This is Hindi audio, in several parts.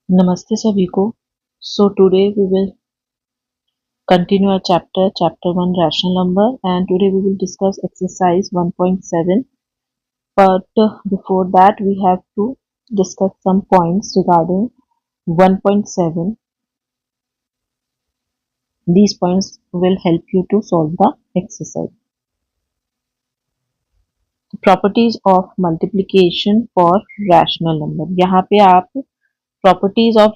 नमस्ते सभी को। So today we will continue our chapter 1 rational number, and today we will discuss exercise 1.7. But before that we have to discuss some points regarding 1.7. These points will help you to solve the exercise. Properties of multiplication for rational number. यहाँ पे आप प्रॉपर्टीज ऑफ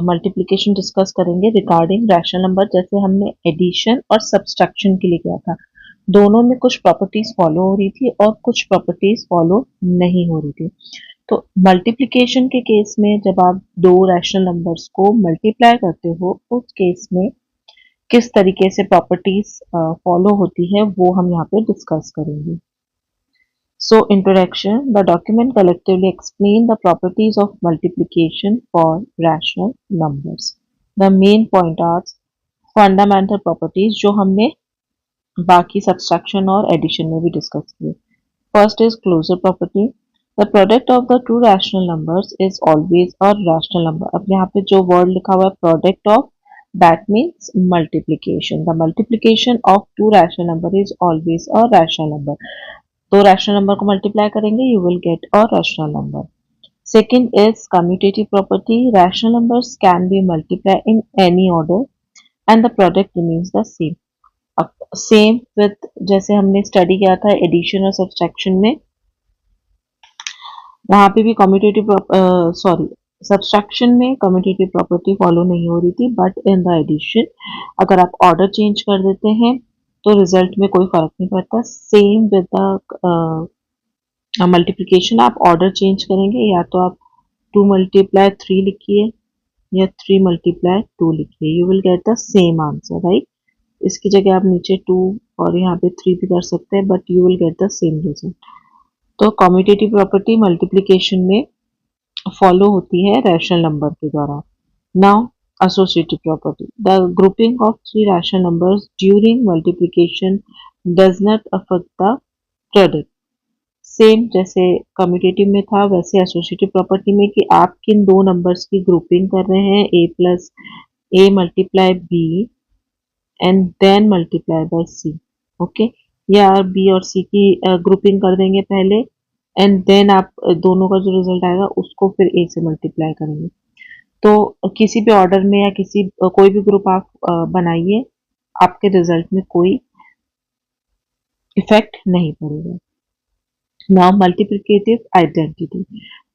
मल्टीप्लिकेशन डिस्कस करेंगे रिगार्डिंग रैशनल नंबर। जैसे हमने एडिशन और सब्सट्रैक्शन के लिए किया था, दोनों में कुछ प्रॉपर्टीज फॉलो हो रही थी और कुछ प्रॉपर्टीज फॉलो नहीं हो रही थी। तो मल्टीप्लिकेशन के केस में जब आप दो रैशनल नंबर्स को मल्टीप्लाई करते हो, उस केस में किस तरीके से प्रॉपर्टीज फॉलो होती है वो हम यहाँ पे डिस्कस करेंगे। So, introduction. The document collectively explain the properties of multiplication for rational numbers. The main point are fundamental properties जो हमने बाकी subtraction और addition में भी discuss किए. First is closure property. The product of the two rational numbers is always a rational number. अब यहाँ पे जो word लिखा हुआ है product of, that means multiplication. The multiplication of two rational number is always a rational number. दो रैशनल नंबर को मल्टीप्लाई करेंगे, you will get a rational number. Second is commutative property. Rational numbers can be multiply in any order and the product remains the same. अब सेम विथ जैसे हमने स्टडी किया था एडिशन और सब्सट्रैक्शन में, वहां पे भी कम्यूटेटिव सब्सट्रैक्शन में कम्यूटेटिव प्रॉपर्टी फॉलो नहीं हो रही थी, बट इन द एडिशन अगर आप ऑर्डर चेंज कर देते हैं तो रिजल्ट में कोई फर्क नहीं पड़ता. सेम विद द मल्टीप्लिकेशन, आप ऑर्डर चेंज करेंगे, या तो आप 2 मल्टीप्लाई 3 लिखिए या 3 मल्टीप्लाई 2 लिखिए, you will get the same answer, right. इसकी जगह आप नीचे 2 और यहाँ पे 3 भी कर सकते हैं, but you will get the same result. तो कम्यूटेटिव प्रॉपर्टी मल्टीप्लिकेशन में फॉलो होती है रैशनल नंबर के द्वारा. Now associative property. The grouping of three rational numbers during multiplication does not affect the product. Same जैसे कम्यूटेटिव में था वैसे एसोसिएटिव प्रॉपर्टी में कि आप किन दो नंबर्स की ग्रुपिंग कर रहे हैं, a plus a multiply b and then multiply by c. Okay, या b और c की ग्रुपिंग कर देंगे पहले एंड देन आप दोनों का जो रिजल्ट आएगा उसको फिर a से मल्टीप्लाई करेंगे. तो किसी भी ऑर्डर में या कोई भी ग्रुप आप बनाइए, आपके रिजल्ट में कोई इफेक्ट नहीं पड़ेगा. Now multiplicative identity.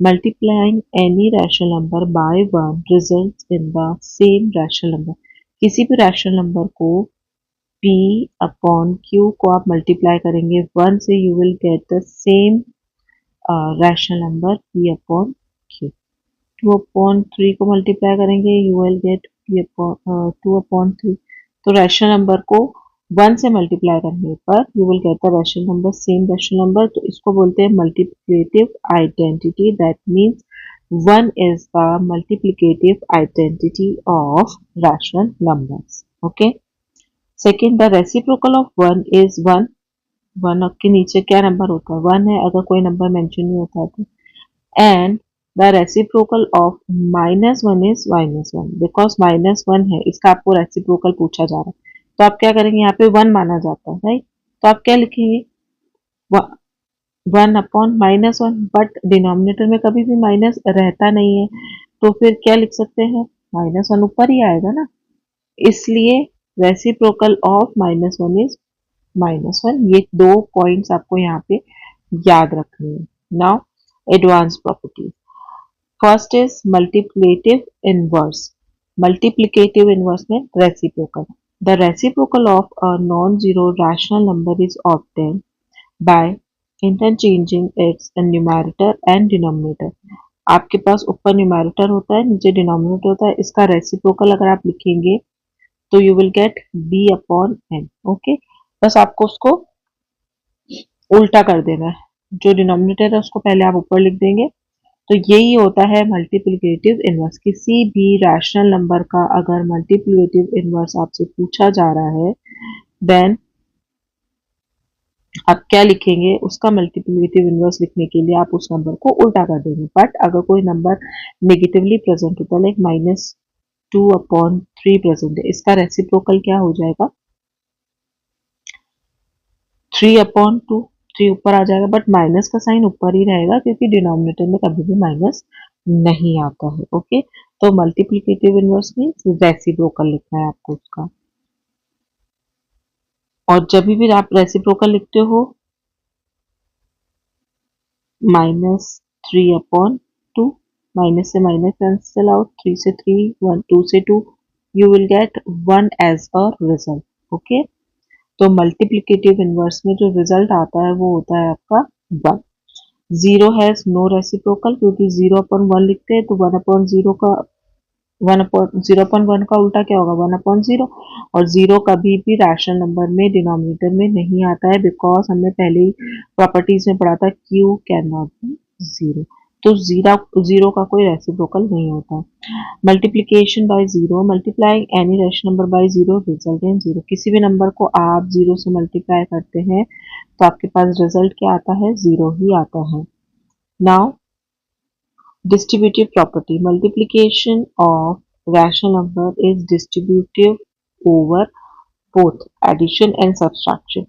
Multiplying any rational number by 1 results in the same rational number. किसी भी rational number को p upon q को आप multiply करेंगे 1 से, you will get the same rational number p upon q. 2 upon 3 को multiply करेंगे, you will get p upon 2 upon 3. तो rational number को 1 से मल्टीप्लाई करने पर you will get the rational number, same rational number. तो इसको बोलते हैं multiplicative identity. That means 1 is the multiplicative identity of rational numbers. Okay. Second, the reciprocal of 1 is 1. 1 के नीचे क्या नंबर होता है? 1 है, अगर कोई नंबर मेंशन नहीं होता तो. And the reciprocal of -1 is -1, because -1 है, इसका आपको रेसिप्रोकल पूछा जा रहा है. तो आप क्या करेंगे, यहाँ पे 1 माना जाता है, राइट. तो आप क्या लिखेंगे, 1 अपॉन -1, बट डिनोमिनेटर में कभी भी माइनस रहता नहीं है, तो फिर क्या लिख सकते हैं, -1 ऊपर ही आएगा ना. इसलिए रेसिप्रोकल ऑफ -1 इज -1. ये दो पॉइंट्स आपको यहाँ पे याद रखने हैं. Now advance property. First is multiplicative inverse. Multiplicative inverse में reciprocal. The reciprocal of a non-zero rational number is obtained by interchanging its numerator and denominator. आपके पास ऊपर न्यूमैरेटर होता है, नीचे डिनोमिनेटर होता है. इसका रेसिप्रोकल अगर आप लिखेंगे तो you will gate b upon n. Okay, बस आपको उसको उल्टा कर देना है. जो डिनोमिनेटर है उसको पहले आप ऊपर लिख देंगे. तो यही होता है मल्टीप्लिकेटिव इनवर्स. किसी भी रैशनल नंबर का अगर मल्टीप्लिकेटिव इनवर्स आपसे पूछा जा रहा है, देन आप क्या लिखेंगे, उसका मल्टीप्लिकेटिव इनवर्स लिखने के लिए आप उस नंबर को उल्टा कर देंगे। बट अगर कोई नंबर नेगेटिवली प्रेजेंट होता है, लाइक -2/3 प्रेजेंट है, इसका रेसिप्रोकल क्या हो जाएगा, 3/2। 3 ऊपर आ जाएगा, बट माइनस का साइन ऊपर ही रहेगा क्योंकि डिनोमिनेटर में कभी भी माइनस नहीं आता है। ओके, तो मल्टीप्लिकेटिव इनवर्स मीन्स रेसिप्रोकल लिखना है आपको उसका। और जब भी आप रेसिप्रोकल लिखते हो, -3/2, माइनस से माइनस कैंसिल आउट, 3 से 3, 1, 2 से 2, you will get 1 as a result. Okay, तो मल्टीप्लिकेटिव इनवर्स में जो रिजल्ट आता है वो होता है आपका 1। जीरो हैज नो रेसिप्रोकल, क्योंकि 0/1 लिखते हैं, तो 1/0 का 0/1 का उल्टा क्या होगा, 1/0। और जीरो कभी भी रैशनल नंबर में डिनोमिनेटर में नहीं आता है, बिकॉज हमने पहले ही प्रॉपर्टीज में पढ़ा था Q can not be zero. तो जीरो का कोई रेसिप्रोकल नहीं होता। Multiplication by zero, multiplying any rational number by zero result in zero. किसी भी नंबर को आप जीरो से मल्टीप्लाई करते हैं तो आपके पास रिजल्ट क्या आता है, जीरो ही आता है। Now distributive property, multiplication of rational number is distributive over both addition and subtraction।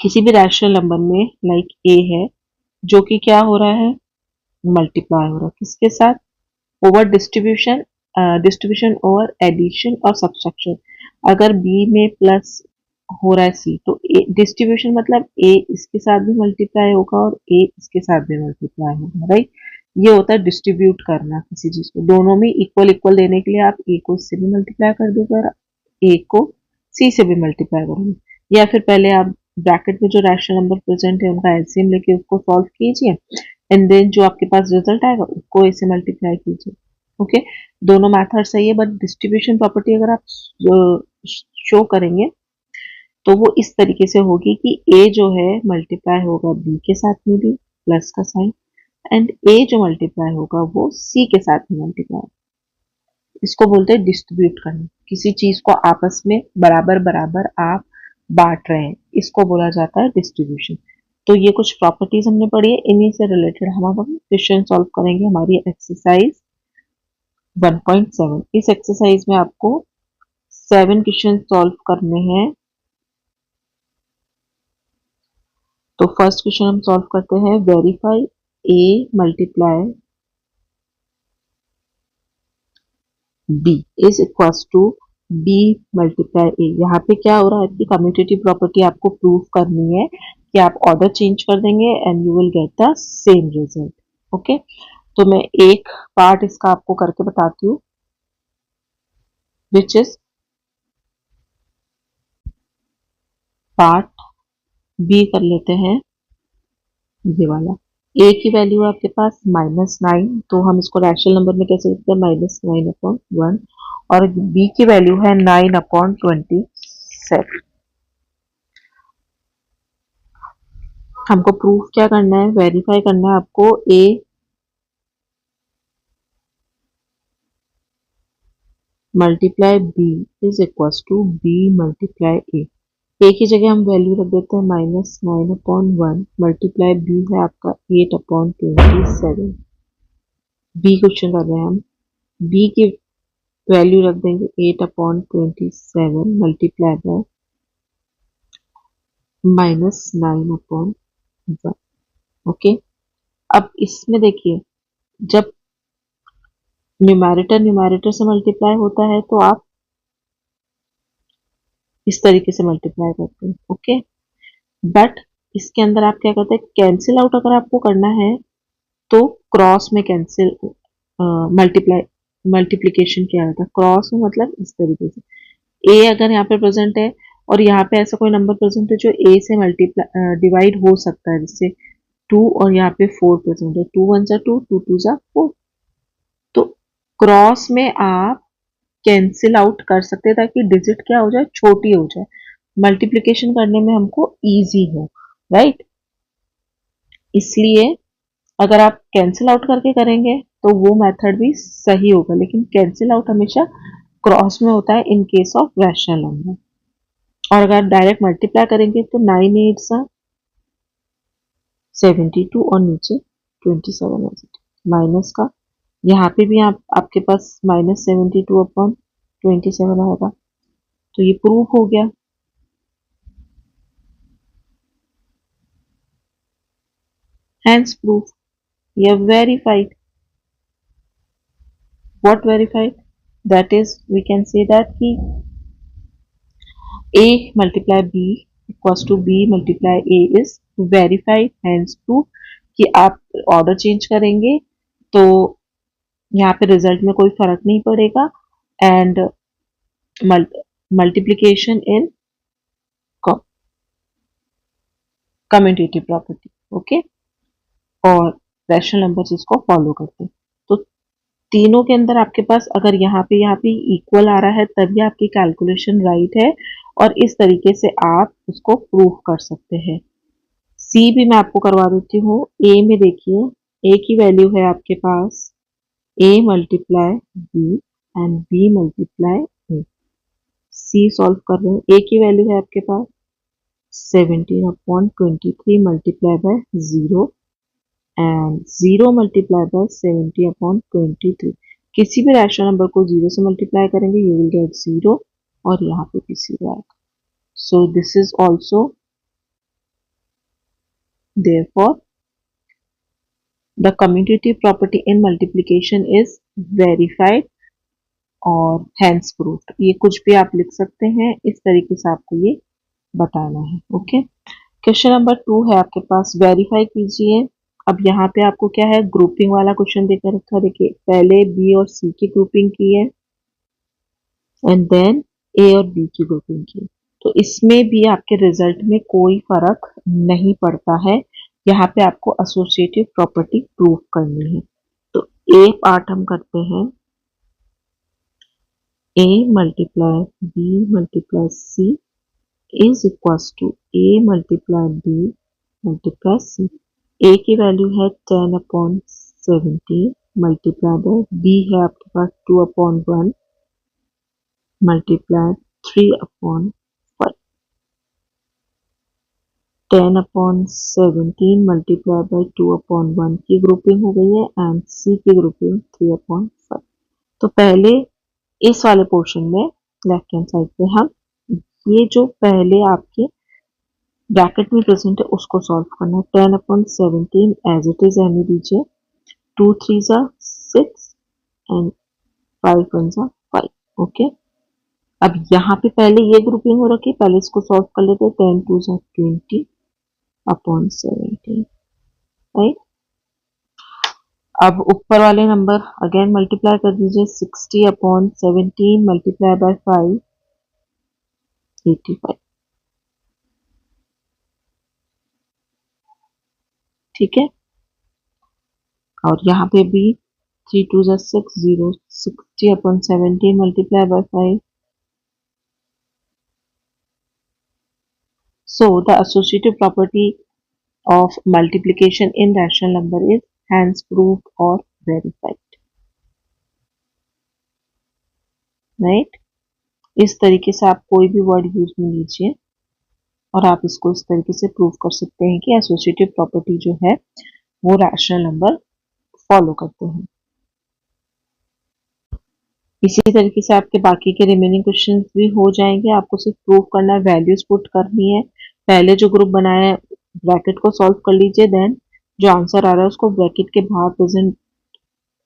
किसी भी रैशनल नंबर में लाइक a है जो कि क्या हो रहा है, मल्टीप्लाई हो रहा है किसके साथ, over distribution, distribution over addition और सब्सट्रैक्शन। अगर b में प्लस हो रहा है c, तो डिस्ट्रीब्यूशन मतलब a इसके साथ भी मल्टीप्लाई होगा और a इसके साथ भी मल्टीप्लाई होगा, राइट। ये होता है डिस्ट्रीब्यूट करना किसी चीज को, दोनों में इक्वल इक्वल देने के लिए आप a को इससे भी मल्टीप्लाई कर दोगे और a को c से भी मल्टीप्लाई करोगे। या फिर पहले आप ब्रैकेट में जो रैशनल नंबर प्रेजेंट है उनका एलसीएम लेके उसको सॉल्व कीजिए, एंड देन जो आपके पास रिजल्ट आएगा उसको a से मल्टीप्लाई कीजिए। ओके, दोनों मेथड सही है, बट डिस्ट्रीब्यूशन प्रॉपर्टी अगर आप शो करेंगे तो वो इस तरीके से होगी कि a जो है मल्टीप्लाई होगा b के साथ में भी प्लस का साइन, एंड a जो मल्टीप्लाई होगा वो c के साथ में मल्टीप्लाई। इसको बोलते हैं डिस्ट्रीब्यूट करना, किसी चीज को आपस में बराबर बराबर आप बांट रहे हैं, इसको बोला जाता है डिस्ट्रीब्यूशन। तो ये कुछ प्रॉपर्टीज हमने पढ़ी है, इन्हीं से रिलेटेड हम अब क्वेश्चन सॉल्व करेंगे हमारी एक्सरसाइज 1.7। इस एक्सरसाइज में आपको 7 क्वेश्चन सॉल्व करने हैं। तो फर्स्ट क्वेश्चन हम सॉल्व करते हैं, verify a multiply b is equals to b multiply a। यहाँ पे क्या हो रहा है, आपकी कम्यूटेटिव प्रॉपर्टी आपको प्रूव करनी है कि आप ऑर्डर चेंज कर देंगे and you will get the same result. Okay, तो मैं एक पार्ट इसका आपको करके बताती हूँ, विच इज पार्ट बी कर लेते हैं। ये वाला a की वैल्यू है आपके पास -9, तो हम इसको रैशनल नंबर में कैसे लिखते हैं, -9/1। और b की वैल्यू है 9/27। हमको प्रूफ क्या करना है, वेरीफाई करना है आपको a multiply b is equal to b multiply a की जगह हम वैल्यू रख देते हैं -9/1, मल्टीप्लाई b है आपका 8/27। b क्वेश्चन कर रहे हैं हम, b की वैल्यू रख देंगे 8/27 मल्टीप्लाई बाय -9/1। ओके, अब इसमें देखिए जब न्यूमैरेटर न्यूमैरेटर से मल्टीप्लाई होता है तो आप इस तरीके से मल्टीप्लाई करते हैं। ओके, बट इसके अंदर आप क्या करते हैं, कैंसिल आउट अगर आपको करना है तो क्रॉस में कैंसिल मल्टीप्लाई मल्टीप्लीकेशन किया जाता है। क्रॉस में मतलब इस तरीके से, ए अगर यहाँ पे प्रेजेंट है और यहाँ पे ऐसा कोई नंबर प्रेजेंट है जो ए से मल्टीप्लाई डिवाइड हो सकता है, जैसे 2 और यहाँ पे 4 प्रेजेंट है, 2 1 जा 2, 2 2 जा 4, तो क्रॉस में आप कैंसिल आउट कर सकते हैं ताकि डिजिट क्या हो जाए, छोटी हो जाए, मल्टीप्लिकेशन करने में हमको इजी हो, राइट। इसलिए अगर आप कैंसिल आउट करके करेंगे तो वो मेथड भी सही होगा, लेकिन कैंसिल आउट हमेशा क्रॉस में होता है in case of rational number. और अगर डायरेक्ट मल्टीप्लाई करेंगे तो 9 8 सा 72 और नीचे 27 माइनस का, यहाँ पे भी आपके पास -72 अपॉन 27 आएगा। तो ये प्रूफ हो गया। Hence proof. You have verified. What verified? That is, we can say that कि A multiply B equals to B multiply A is verified. Hence proof कि आप ऑर्डर चेंज करेंगे तो यहाँ पे रिजल्ट में कोई फर्क नहीं पड़ेगा। And multiplication in commutative property, okay. और रैशनल नंबर्स इसको फॉलो करते हैं। तो तीनों के अंदर आपके पास अगर यहाँ पे इक्वल आ रहा है तभी आपकी कैलकुलेशन राइट है, और इस तरीके से आप उसको प्रूव कर सकते हैं। सी भी मैं आपको करवा देती हूँ। ए में देखिए, ए की वैल्यू है आपके पास A multiply B and B multiply A. C solve कर रहे हैं। ए की वैल्यू है आपके पास 17/23 multiply by 0 and 0 multiply by 70/23। किसी भी रैशनल नंबर को 0 से मल्टीप्लाई करेंगे यू विल गेट 0, और यहाँ पे भी 0 आएगा। So this is also therefore the commutative property in multiplication is verified और हैंस प्रूफ्ड। ये कुछ भी आप लिख सकते हैं, इस तरीके से आपको ये बताना है, ओके। क्वेश्चन नंबर 2 है आपके पास, वेरीफाई कीजिए। अब यहाँ पे आपको क्या है, ग्रुपिंग वाला क्वेश्चन देकर रखा। देखिए पहले बी और सी की ग्रुपिंग की है एंड देन ए और बी की ग्रुपिंग की। तो इसमें भी आपके रिजल्ट में कोई फर्क नहीं पड़ता है। यहाँ पे आपको एसोसिएटिव प्रॉपर्टी प्रूव करनी है। तो ए पार्ट हम करते हैं, A multiply B multiply C is equals to A multiply B multiply C. A की वैल्यू है 10/17 मल्टीप्लाई बाय बी है आपके पास 2/1 मल्टीप्लाई 3/5। 10/17 मल्टीप्लाई बाय 2/1 की ग्रुपिंग हो गई है एंड सी की ग्रुपिंग 3/5। तो पहले इस वाले पोर्शन में लेफ्ट हैंड साइड पे हम ये जो पहले आपके ब्रैकेट में प्रेजेंट है उसको सॉल्व करना है। 10/17 एज इट इज रहने दीजिए, 2 3 6 एंड 5 1 5, ओके। अब यहाँ पे पहले ये ग्रुपिंग हो रखी, पहले इसको सॉल्व कर लेते हैं। 10 2 20/17, राइट। अब ऊपर वाले नंबर अगेन मल्टीप्लाई कर दीजिए, 60/17 मल्टीप्लाई बाय 5 85, ठीक है। और यहाँ पे भी 3 2 6 0 60/17 multiply by 5। So the associative property of multiplication in rational number is hence proved or verified, right? इस तरीके से आप कोई भी वर्ड यूज में लीजिए और आप इसको इस तरीके से प्रूव कर सकते हैं कि एसोसिएटिव प्रॉपर्टी जो है वो रैशनल नंबर फॉलो करते हैं। इसी तरीके से आपके बाकी के रिमेनिंग क्वेश्चंस भी हो जाएंगे। आपको सिर्फ प्रूव करना है, वैल्यूज पुट करनी है। पहले जो ग्रुप बनाया है ब्रैकेट को सॉल्व कर लीजिए, देन जो आंसर आ रहा है उसको ब्रैकेट के बाहर प्रेजेंट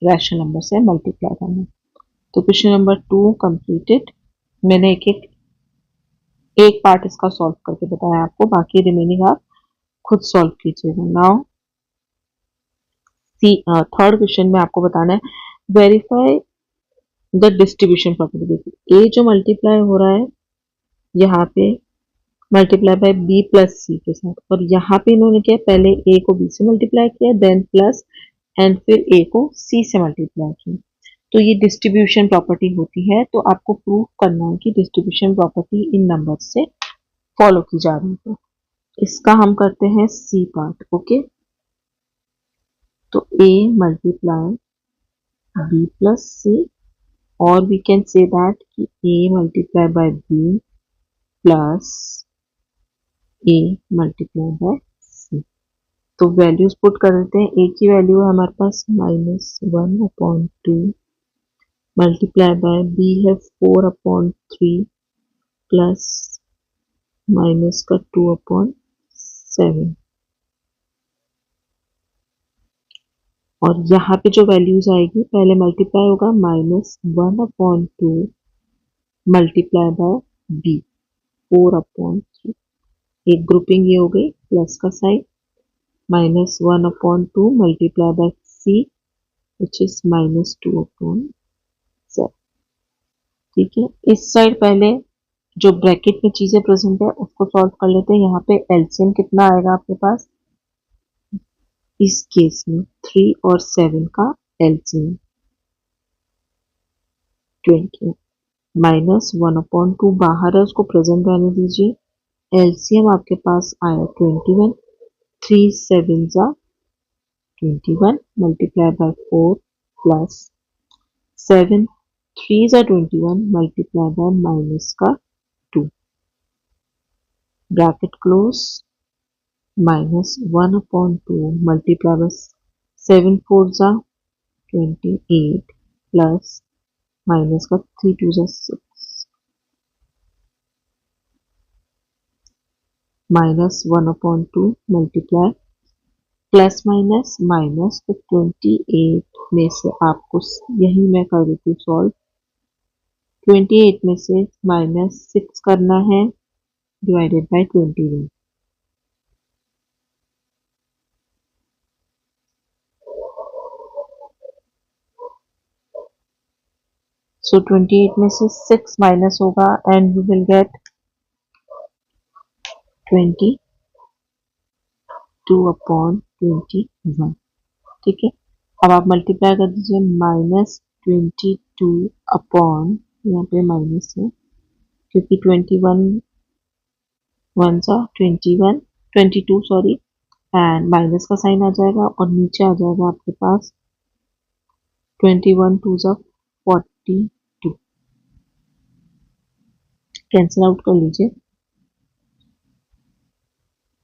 रैशनल नंबर से मल्टीप्लाई करना है। तो क्वेश्चन नंबर 2 कंप्लीटेड। मैंने एक पार्ट इसका सॉल्व करके बताया आपको, बाकी रिमेनिंग आप खुद सॉल्व कीजिएगा। नाउ थर्ड क्वेश्चन में आपको बताना है वेरीफाई द डिस्ट्रीब्यूशन प्रॉपर्टी। देखिए ए जो मल्टीप्लाई हो रहा है यहाँ पे मल्टीप्लाई बाय बी प्लस सी के साथ, और यहाँ पे इन्होंने क्या पहले ए को बी से मल्टीप्लाई किया देन प्लस एंड फिर ए को सी से मल्टीप्लाई किया। तो ये डिस्ट्रीब्यूशन प्रॉपर्टी होती है। तो आपको प्रूव करना है कि डिस्ट्रीब्यूशन प्रॉपर्टी इन नंबर से फॉलो की जा रही है। इसका हम करते हैं सी पार्ट, ओके। तो A multiply B plus C, और वी कैन से दैट कि a multiplied by b plus A multiply by C. तो वैल्यूज पुट कर देते हैं। ए की वैल्यू है हमारे पास -1/2 मल्टीप्लाई बाय बी है 4/3 प्लस माइनस का 2/7। और यहाँ पे जो वैल्यूज आएगी पहले मल्टीप्लाई होगा -1/2 मल्टीप्लाई बाय बी 4/3। एक ग्रुपिंग ये हो गई प्लस का sign -1/2 multiply by C which is -2/7। ठीक है, इस साइड पहले जो ब्रैकेट में चीजें प्रेजेंट है उसको सॉल्व कर लेते हैं। यहाँ पे एलसीएम कितना आएगा आपके पास इस केस में 3 और 7 का एलसीएम 20 -1/2 बाहर है उसको प्रेजेंट रहने दीजिए। एलसीएम आपके पास आया 21 3 7 21 multiply by 4 plus 7 3 21 multiply by minus का 2 bracket close -1/2 multiply bye 7 4 28 plus minus का 3 2 6 -1/2 मल्टीप्लाई प्लस माइनस माइनस तो 28 में से आपको यही मैं कर देती हूँ सॉल्व। 28 में से -6 करना है डिवाइडेड बाय 21। So 28 में से 6 माइनस होगा एंड यू विल गेट 22/21। ठीक है, अब आप मल्टीप्लाई कर दीजिए -22 अपॉन यहाँ पे माइनस है क्योंकि 21 1 सा 21 22 सॉरी एंड माइनस का साइन आ जाएगा और नीचे आ जाएगा आपके पास 21 2 सा 42 कैंसिल आउट कर लीजिए।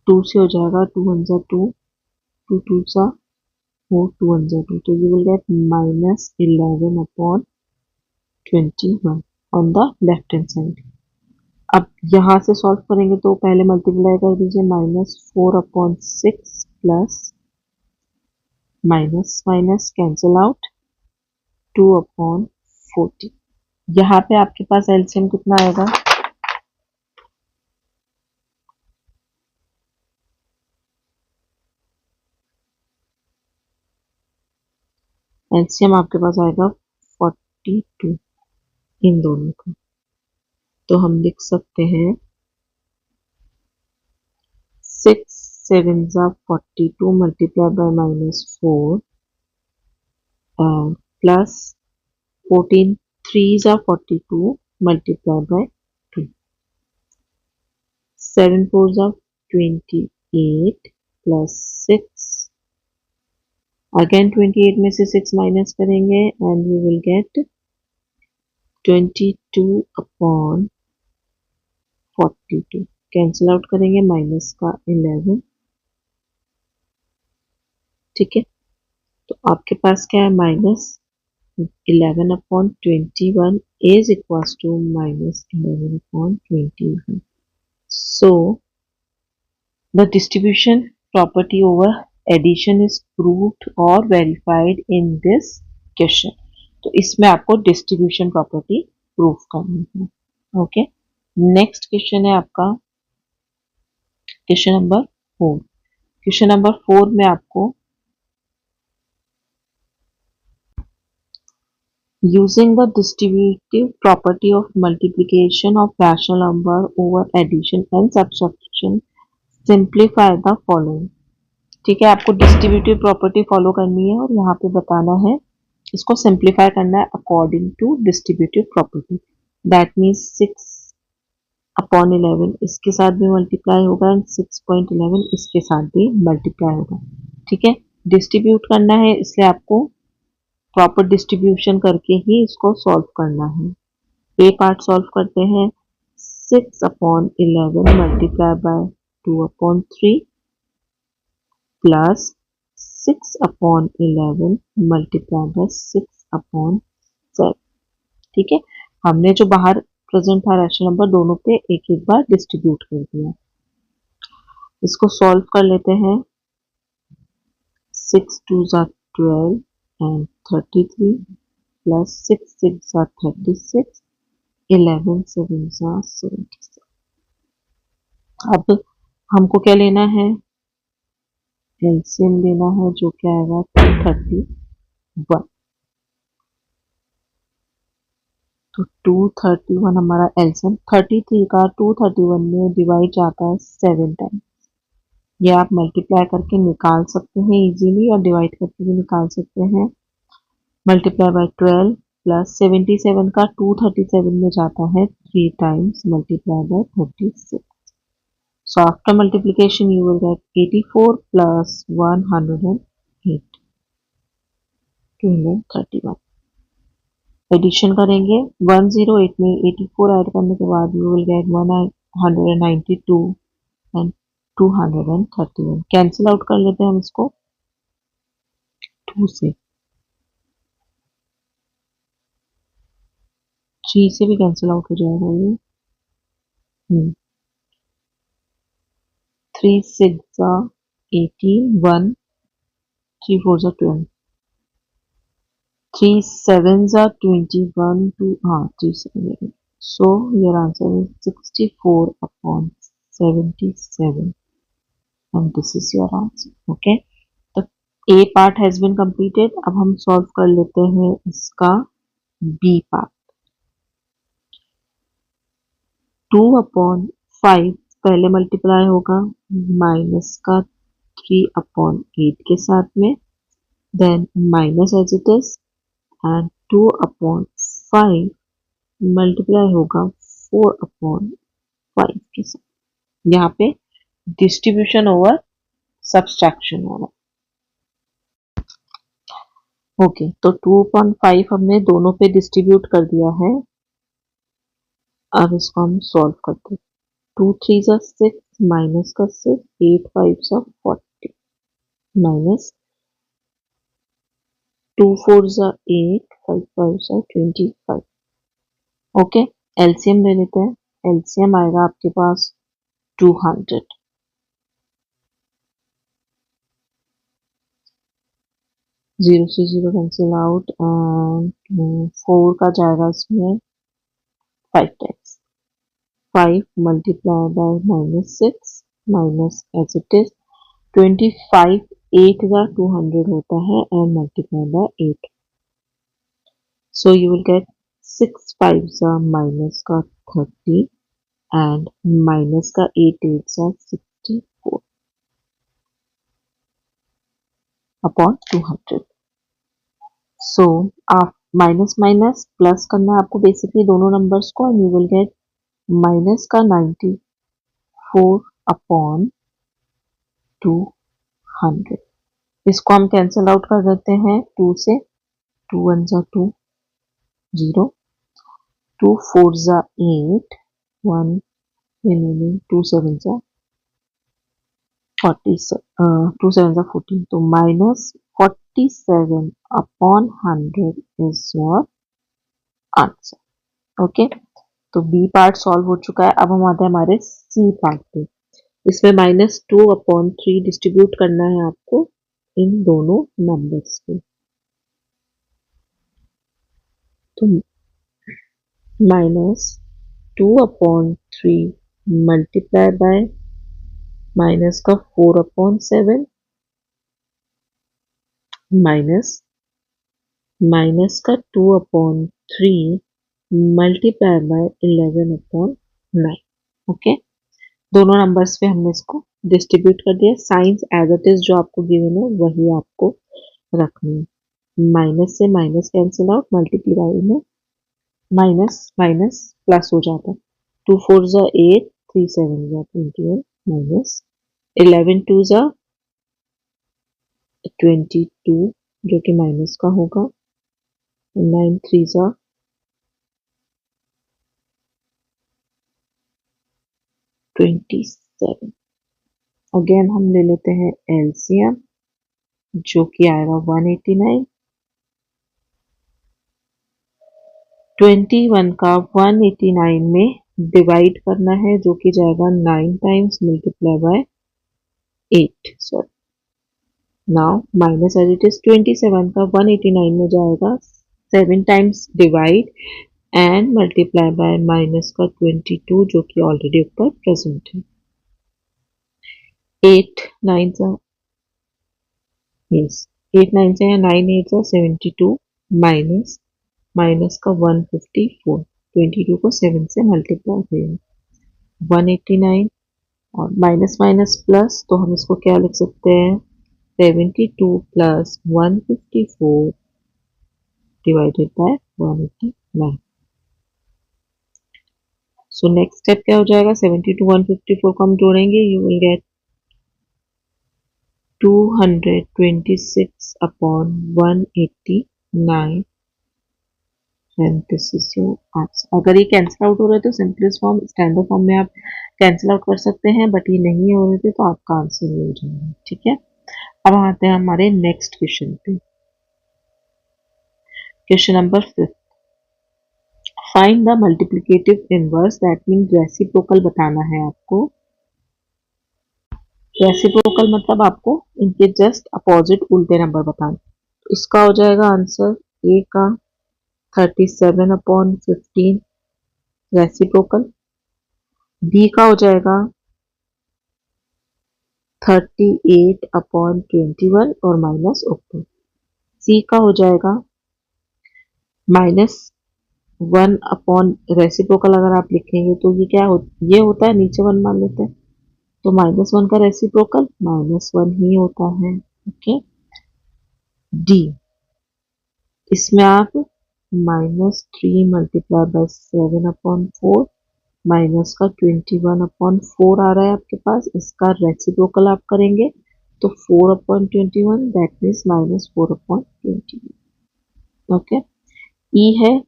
2 से हो जाएगा 2 1 सा 2 2 2 सा 4 2 1 सा 2 तो you will gate -11/21 on the left hand side. अब यहाँ से सॉल्व करेंगे तो पहले मल्टीप्लाई कर दीजिए -4/6 plus minus minus cancel out 2/40। यहाँ पे आपके पास एलसीएम कितना आएगा एलसीएम आपके पास आएगा 42 इन दोनों का। तो हम लिख सकते हैं 6 7 42 multiply by -4 plus 14 3 42 multiply by 2 7 4 28 plus 6 again 28 में से 6 माइनस करेंगे and you will gate 22/42 cancel out करेंगे माइनस का 11। ठीक है, तो आपके पास क्या है -11/21 is equals to -11/21. So the distribution property over addition is proved or verified in this question. तो इसमें आपको डिस्ट्रीब्यूशन प्रॉपर्टी प्रूव करनी है। ओके, नेक्स्ट क्वेश्चन है आपका क्वेश्चन नंबर 4। क्वेश्चन नंबर 4 में आपको using the distributive property of multiplication of rational number over addition and subtraction simplify the following। ठीक है, आपको डिस्ट्रीब्यूटिव प्रॉपर्टी फॉलो करनी है और यहाँ पे बताना है इसको सिंप्लीफाई करना है according to distributive property. That means 6/11 इसके साथ भी मल्टीप्लाई होगा एंड 6.11 इसके साथ भी मल्टीप्लाई होगा। ठीक है, डिस्ट्रीब्यूट करना है इसलिए आपको प्रॉपर डिस्ट्रीब्यूशन करके ही इसको सॉल्व करना है। ए पार्ट सॉल्व करते हैं 6/11 multiplied by 2/3 plus 6/11 multiplied by 6/7। ठीक है, हमने जो बाहर प्रेजेंट था रैशनल नंबर दोनों पे एक एक बार डिस्ट्रीब्यूट कर दिया। इसको सॉल्व कर लेते हैं। 6 2 12 and 33 plus 6 6 36, 11 7 76। अब हमको क्या लेना है, एलसीएम लेना है जो क्या आएगा 231। तो 231 हमारा एलसीएम, 33 का 231 में डिवाइड जाता है 7 टाइम। ये आप मल्टीप्लाई करके निकाल सकते हैं इजीली, और डिवाइड करके भी निकाल सकते हैं। मल्टीप्लाई बाय 12 प्लस 77 का 237 में जाता है 3 times, multiply bye 36। So after multiplication you will get 84 plus 108, 231। Addition करेंगे 108 में 84 ऐड करने के बाद you will gate 192 and 231। Cancel out कर लेते हैं हम इसको 2 से, 3 से भी कैंसिल आउट हो जाएगा ये। 3 6 18, 1 3 4 12, 3 7 21, 2 3 7। So your answer is 64/77 and this is your answer. Okay, तो A part has been completed। अब हम सॉल्व कर लेते हैं इसका B part। 2/5 पहले मल्टीप्लाई होगा माइनस का 3/8 के साथ में, then minus as it is, and 2/5 multiply होगा 4/5 के साथ। यहाँ पे डिस्ट्रीब्यूशन ओवर सब्सट्रैक्शन होगा। ओके, तो 2/5 हमने दोनों पे डिस्ट्रीब्यूट कर दिया है। अब इसको हम सॉल्व करते हैं। 2 3 6, माइनस का 6, 8 5 40, माइनस 2 4 8, 5 5 25। ओके, एलसीएम ले लेते हैं। एलसीएम आएगा आपके पास 200। 0 से 0 कैंसिल आउट, एंड 4 का जाएगा इसमें 5 times. 5 multiply by -6 minus as it is 25, 8 का 200 होता है and multiply by 8। So you will get 6 5 minus का 30 एंड माइनस का 8 8 64 अपॉन 200। सो आप माइनस माइनस प्लस करना है आपको बेसिकली दोनों नंबर्स को, and you will get minus का 94 अपॉन 200। इसको हम कैंसिल आउट कर देते हैं 2 से। 2 1 2 0, 2 4 8, 1 remaining, 2 7 40, 2 7 14, तो minus 47 upon 100 is your answer. Okay, तो बी पार्ट सॉल्व हो चुका है। अब हम आते हैं हमारे सी पार्ट पे। इसमें -2/3 डिस्ट्रीब्यूट करना है आपको इन दोनों नंबर्स पे। तो -2/3 मल्टीप्लाई बाय माइनस का 4/7 माइनस का 2/3 मल्टीप्लाई बाय 11/9। ओके, दोनों नंबर्स पे हमने इसको डिस्ट्रीब्यूट कर दिया। साइंस एज इट इज जो आपको गिवन है वही आपको रखनी है। माइनस से माइनस कैंसिल आउट, मल्टीप्लाई में माइनस माइनस प्लस हो जाता है। 2 4 8, 3 7 21, माइनस 11 2 22 जो कि माइनस का होगा, 9 3 27। अगेन हम ले लेते हैं एलसीएम जो कि आएगा 189। 21 का 189 में डिवाइड करना है जो कि जाएगा 9 times multiply by 8। Sorry, now minus as it is 27 का 189 में जाएगा 7 times divide and multiply by minus का 22 जो कि ऑलरेडी ऊपर प्रेजेंट है। 8 9 सा यस 8 9 से या 9 8 सा 72 माइनस माइनस का 154, 22 को 7 से मल्टीप्लाई करेंगे 189 और माइनस माइनस प्लस, तो हम इसको क्या लिख सकते हैं 72 plus 154 divided by 189। So next step क्या हो जाएगा 72 154 को हम जोड़ेंगे, you will gate 226 upon 189 and this is your answer. अगर ये कैंसिल आउट हो रहे तो सिंपलेस्ट फॉर्म स्टैंडर्ड फॉर्म में आप कैंसिल आउट कर सकते हैं, बट ये नहीं हो रहे थे तो आपका आंसर मिल जाएगा। ठीक है, अब आते हैं हमारे नेक्स्ट क्वेश्चन पे। Question number 5, find the multiplicative inverse, that mean reciprocal बताना है आपको। रेसिप्रोकल मतलब आपको इनके जस्ट अपोजिट उल्टे नंबर बताना। इसका हो जाएगा आंसर ए का 37 अपॉन 15 रेसिप्रोकल, बी का हो जाएगा 38 अपॉन 21 और माइनस ऊपर, सी का हो जाएगा -1 अपॉन रेसिप्रोकल। अगर आप लिखेंगे तो ये क्या ये होता है, नीचे 1 मान लेते हैं तो -1 का रेसिप्रोकल -1 ही होता है। ओके, डी, इसमें आप -3 मल्टीप्लाई बाय 7 अपॉन 4 माइनस का 21 अपॉन 4 आ रहा है आपके पास, इसका रेसिप्रोकल आप करेंगे तो 4 upon 21 that means -4 upon 21। Okay, E है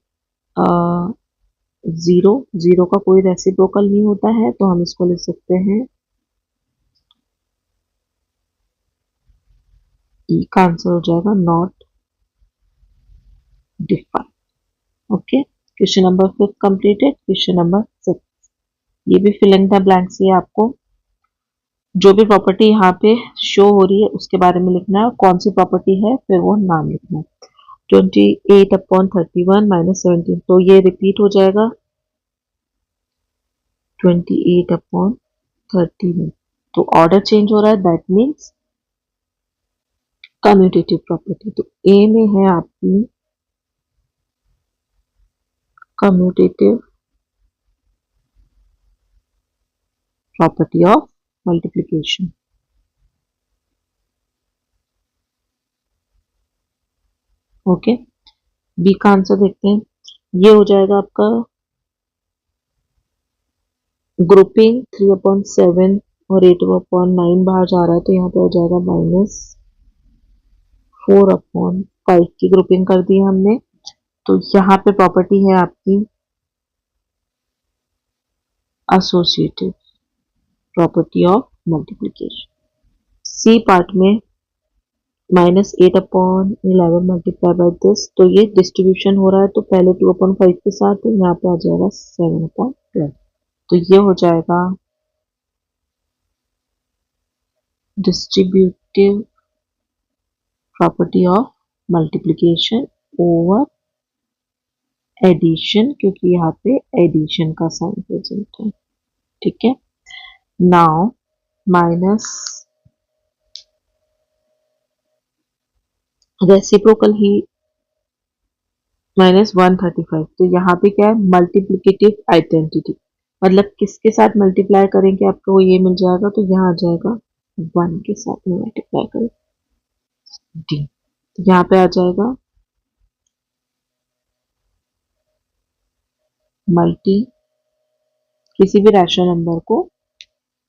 0, 0 का कोई रेसिप्रोकल नहीं होता है तो हम इसको लिख सकते हैं ई का आंसर हो जाएगा not defined. Okay, question number 5 completed. Question number 6, ये भी फिल इन द ब्लैंक्स है, आपको जो भी प्रॉपर्टी यहाँ पे शो हो रही है उसके बारे में लिखना है, कौन सी प्रॉपर्टी है फिर वो नाम लिखना है। 28 अपॉन 31 माइनस 17, तो ये रिपीट हो जाएगा 28 अपॉन 31, तो ऑर्डर चेंज हो रहा है दैट मीन्स कम्यूटेटिव प्रॉपर्टी। तो ए में है आपकी commutative property of multiplication. Okay, B का आंसर देखते हैं, ये हो जाएगा आपका ग्रुपिंग 3 अपॉन 7 और 8 अपॉन 9 बाहर जा रहा है तो यहाँ पे हो जाएगा -4 अपॉन 5 की ग्रुपिंग कर दी हमने। तो यहाँ पे प्रॉपर्टी है आपकी associative property of multiplication. C part में -8 अपॉन 11 मल्टीप्लाई बाय दिस, तो ये डिस्ट्रीब्यूशन हो रहा है तो पहले 2 अपॉन 5 के साथ यहाँ पे आ जाएगा 7 अपॉन 12, तो ये हो जाएगा distributive property of multiplication over addition, क्योंकि यहाँ पे एडिशन का साइन प्रेजेंट है। ठीक है, नाउ माइनस रेसिप्रोकल ही -135, तो यहाँ पे क्या है मल्टीप्लिकेटिव आइडेंटिटी, मतलब किसके साथ मल्टीप्लाई करेंगे आपको ये मिल जाएगा, तो यहाँ आ जाएगा 1 के साथ में मल्टीप्लाई करें डी, तो यहाँ पे आ जाएगा मल्टी किसी भी रैशनल नंबर को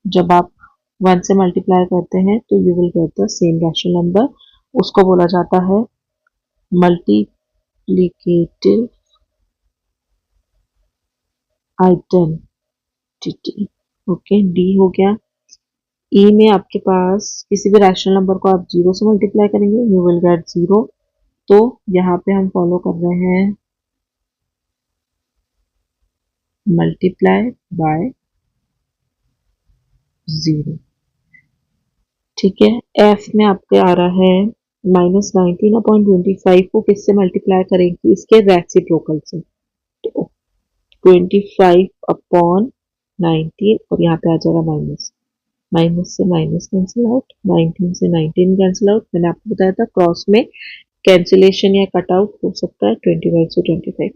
जब आप 1 से मल्टीप्लाई करते हैं तो you will get the same rational number, उसको बोला जाता है मल्टीप्लिकेटिव आइडेंटिटी। ओके, डी हो गया। ई में आपके पास किसी भी रैशनल नंबर को आप 0 से मल्टीप्लाई करेंगे, यू विल गेट 0। तो यहाँ पे हम फॉलो कर रहे हैं मल्टीप्लाई बाय 0। ठीक है, एफ में आपके आ रहा है -19/25 को किससे मल्टीप्लाई करेंगे, इसके रेसिप्रोकल से। तो 25/19 और यहाँ पे आ जाएगा माइनस, माइनस से माइनस कैंसिल आउट, 19 से 19 कैंसिल आउट। मैंने आपको बताया था क्रॉस में कैंसिलेशन या कट आउट हो सकता है, 25 से 25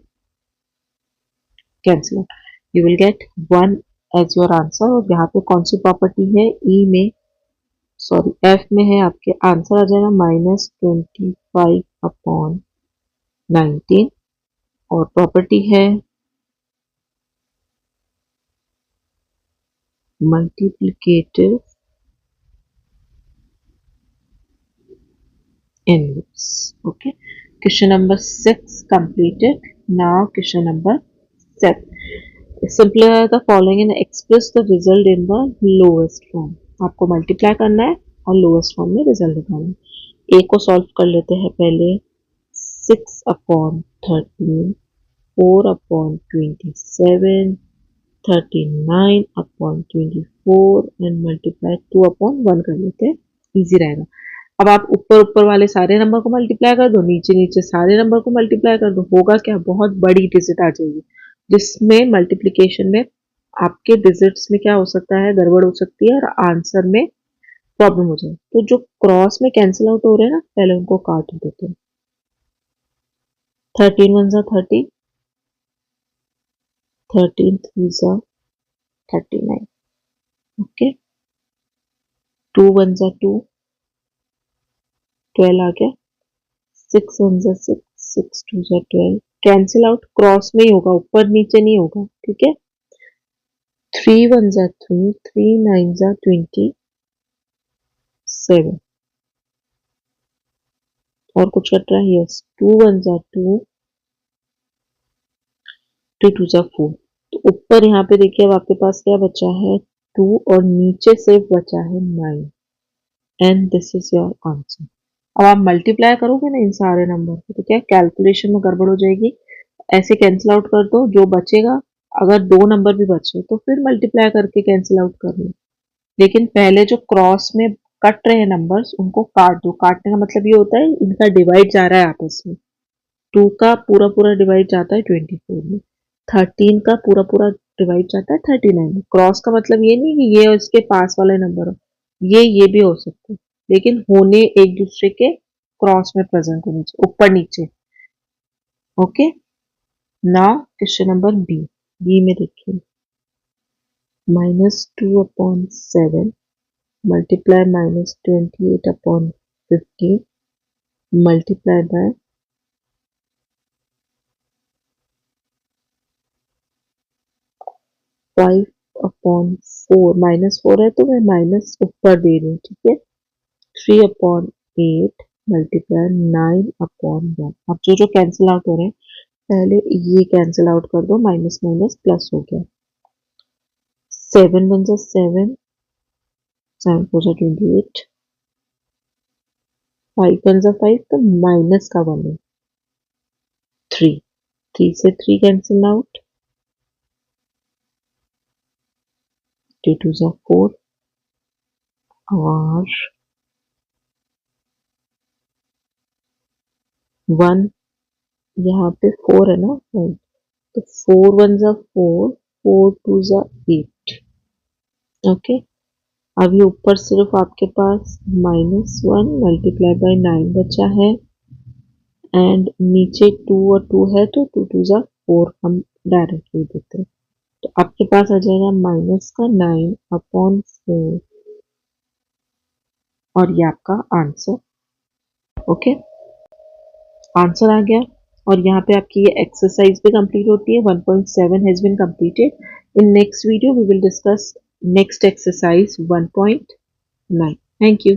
cancel out. You will get 1 as your answer. और यहाँ पे कौन सी प्रॉपर्टी है, ई में, सॉरी एफ में है, आपके आंसर आ जाएगा -25/19 और प्रॉपर्टी है multiplicative inverse. Okay, question number 6 completed. Now question number 7. Simplify the following and express the result in the lowest form. आपको मल्टीप्लाई करना है और लोएस्ट फॉर्म में रिजल्ट निकालना है। ए को सॉल्व कर लेते हैं पहले। 6/13, 4/27, 39/24 एंड मल्टीप्लाई 2/1 कर लेते हैं, इजी रहेगा। अब आप ऊपर ऊपर वाले सारे नंबर को मल्टीप्लाई कर दो, नीचे नीचे सारे नंबर को मल्टीप्लाई कर दो, होगा क्या, बहुत बड़ी डिजिट आ जाएगी, जिसमें मल्टीप्लिकेशन में आपके डिजिट्स में क्या हो सकता है, गड़बड़ हो सकती है और आंसर में प्रॉब्लम हो जाए। तो जो क्रॉस में कैंसिल आउट हो रहे हैं ना, पहले उनको काट देते हैं। 13 1 30, 13 3 39, ओके। 2 1 2, 12 आ गया। 6 1 6, 6 2 12, कैंसिल आउट क्रॉस में ही होगा, ऊपर नीचे नहीं होगा, ठीक है। 3 1 3, 3 9 27 और कुछ कट रहा है, यस। 2 1 2, 2 2 4। तो ऊपर यहाँ पे देखिए अब आपके पास क्या बचा है, 2 और नीचे सिर्फ बचा है 9 and this is your answer. अब आप मल्टीप्लाई करोगे ना इन सारे नंबर को, तो क्या कैलकुलेशन में गड़बड़ हो जाएगी, ऐसे कैंसिल आउट कर दो, जो बचेगा अगर 2 नंबर भी बचे तो फिर मल्टीप्लाई करके कैंसिल आउट कर लो। लेकिन पहले जो क्रॉस में कट रहे हैं नंबर्स उनको काट दो। काटने का मतलब ये होता है इनका डिवाइड जा रहा है आपस में। 2 का पूरा पूरा डिवाइड जाता है 24 में, 13 का पूरा पूरा डिवाइड जाता है 39 में। क्रॉस का मतलब ये नहीं कि ये इसके पास वाले नंबर हो, ये भी हो सकते हैं, लेकिन होने एक दूसरे के क्रॉस में प्रेजेंट होने चाहिए, ऊपर नीचे। Okay, now question number B. B में देखिए -2/7 multiply -28/15 multiply by 5/4, -4 है तो मैं माइनस ऊपर दे रही हूँ, ठीक है। 3/8 multiply 9/1। अब जो जो कैंसिल आउट हो रहे हैं पहले ये कैंसिल आउट कर दो, माइनस माइनस प्लस हो गया। 7 1 7, 7 4 28, 5 1 5 तो माइनस का 1 है, 3 3 से 3 कैंसिल आउट, 2 2 4 और 1, यहाँ पे 4 है ना, तो 4 1 4, 4 2 8। ओके, अब ये ऊपर सिर्फ आपके पास -1 मल्टीप्लाई बाय 9 बचा है एंड नीचे 2 और 2 है तो 2 2 4 हम डायरेक्ट लिख देते हैं। तो आपके पास आ जाएगा माइनस का 9/4 और ये आपका आंसर। ओके, आंसर आ गया। और यहाँ पे आपकी ये एक्सरसाइज भी कंप्लीट होती है। 1.7 has been completed. In next video we will discuss next exercise 1.9। Thank you.